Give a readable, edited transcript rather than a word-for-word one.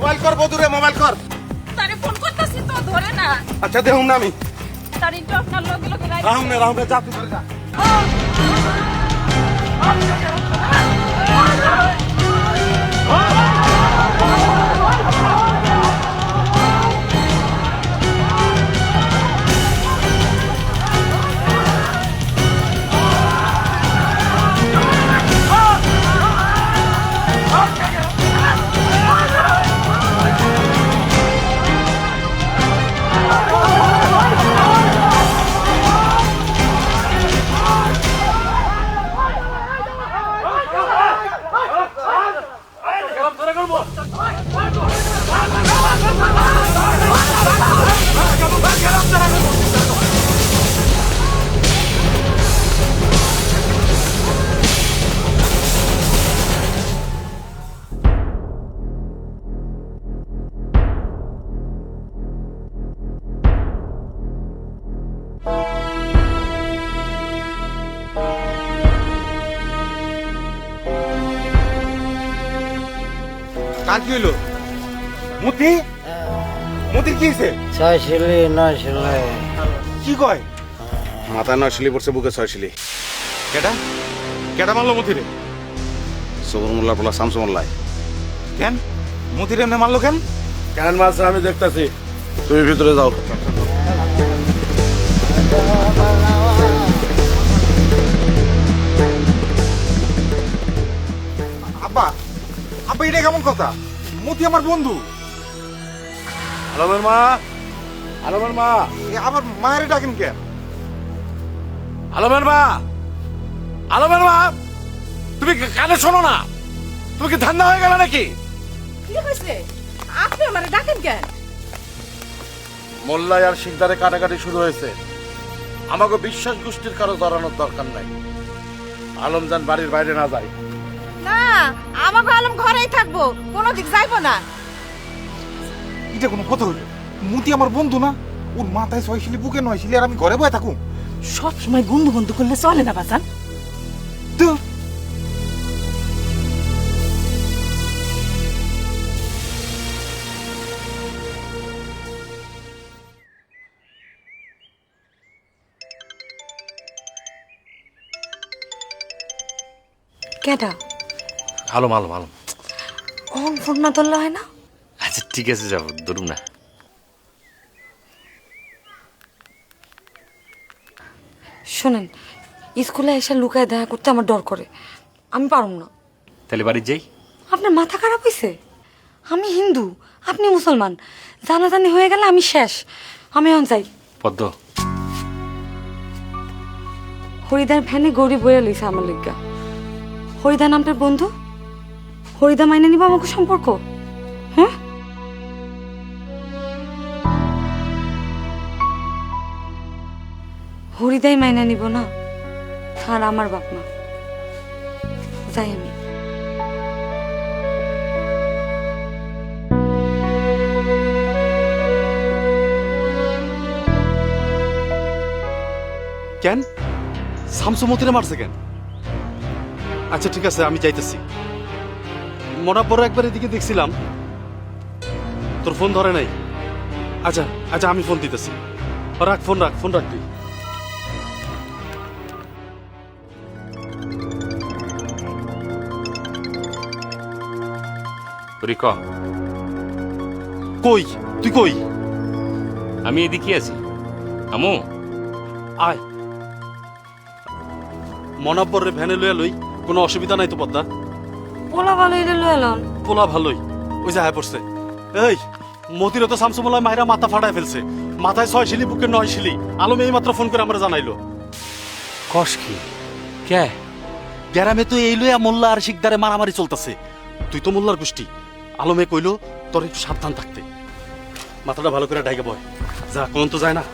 Mobile কর বধুরে, mobile কর। তারে ফোন করতেছি তো ধরে না। আচ্ছা দেখুন না আমি তার একটু আপনার লগে লগে রাখ। রাহুল যা তুই ধরে যা। কাল কি হইলো? মতি মতির কি হয়েছে? ছয় শিলি নয় শিলি। কি কয়? মাথায় 9 শিলি পড়ছে, বুকে 6 শিলি। কেডা কেডা মারলো মতিরে? সবর মোল্লা পোলা শামসু মোল্লাই। কেন মতিরে এমনি মারলো কেন? কেন মাছ আমি দেখতেছি, তুমি ভিতরে যাও। আব্বা আব্বা এটা কেমন কথা? মতি আমার বন্ধু। আলমের মা, আলমের মা, আবার মায়ের ডাকেন কেন? আলমের মা, আলমের মা, তুমি কানে শোনো না? তুমি কি ধান্দা হয়ে গেল নাকি? কি হইছে? আপনি আমারে ডাকেন কেন? মোল্লাই আর শিকদারে কাটাকাটি শুরু হয়েছে। আমাকে বিশ্বাস গোষ্ঠীর কারো জড়ানোর দরকার নাই। আলম যান বাড়ির বাইরে না যায়। না, আমাকে আলম ঘরেই থাকবো, কোনো দিক যাইবো না। এটা কোনো কথা হইলো? মতি আমার বন্ধু না? ওর মাথায় 6 শিলি, বুকে 9 শিলি, আর আমি ঘরে বয়ে থাকুম? সব সময় বন্ধু বন্ধু করলে চলে না বাজান। তো কেডা? আলম আলম আলম। কোন ফোন না ধরলে হয় না? আচ্ছা ঠিক আছে, যাবো, ধরুন না। শোনেন, স্কুলে এসে লুকায় দেখা করতে আমার ডর করে, আমি পারুম না। তাহলে বাড়ি যাই। আপনার মাথা খারাপ হয়েছে? আমি হিন্দু, আপনি মুসলমান, জানাজানি হয়ে গেলে আমি শেষ। আমি এখন যাই। পদ্ম, হরিদার ভ্যানে গৌরী বইয়া লইছে আমার লিগা। হরিদা নামটার বন্ধু, হরিদা মাইনে নিব আমাকে সম্পর্ক? হ্যাঁ, হরিদাই মাইনে নিব না, আর আমার বাপ মা। যাই আমি। কেন শামসু মতিরে মারছে কেন? আচ্ছা ঠিক আছে, আমি যাইতেছি। মনাব্বর একবার এদিকে দেখছিলাম, তোর ফোন ধরে নাই। আচ্ছা আচ্ছা, আমি ফোন দিতেছি। রাখ ফোন, রাখ ফোন, রাখ তুই। ক কই তুই কই? আমি এদিকে আছি। আমু আয়, মনাব্বর ভ্যানে লইয়া লই, কোনো অসুবিধা নাই তো পদ্মা? পোলা ভালো এটা লয়ে এলাম। পোলা ভালোই, ওই যে হায় পড়ছে। এই মতিরে তো শামসুমোল্লাহ মাইরা মাথা ফাটায় ফেলছে। মাথায় 6 শিলি, বুকে 9 শিলি। আলম এই মাত্র ফোন করে আমরা জানাইলো। কস কি? কে? গ্যারামে তো এই লইয়া মোল্লা আর শিকদারে মারামারি চলতেছে। তুই তো মোল্লার গোষ্ঠী। আলমে কইলো তোর একটু সাবধান থাকতে। মাথাটা ভালো করে ডাইকে বয়। যা, কোন তো যায় না।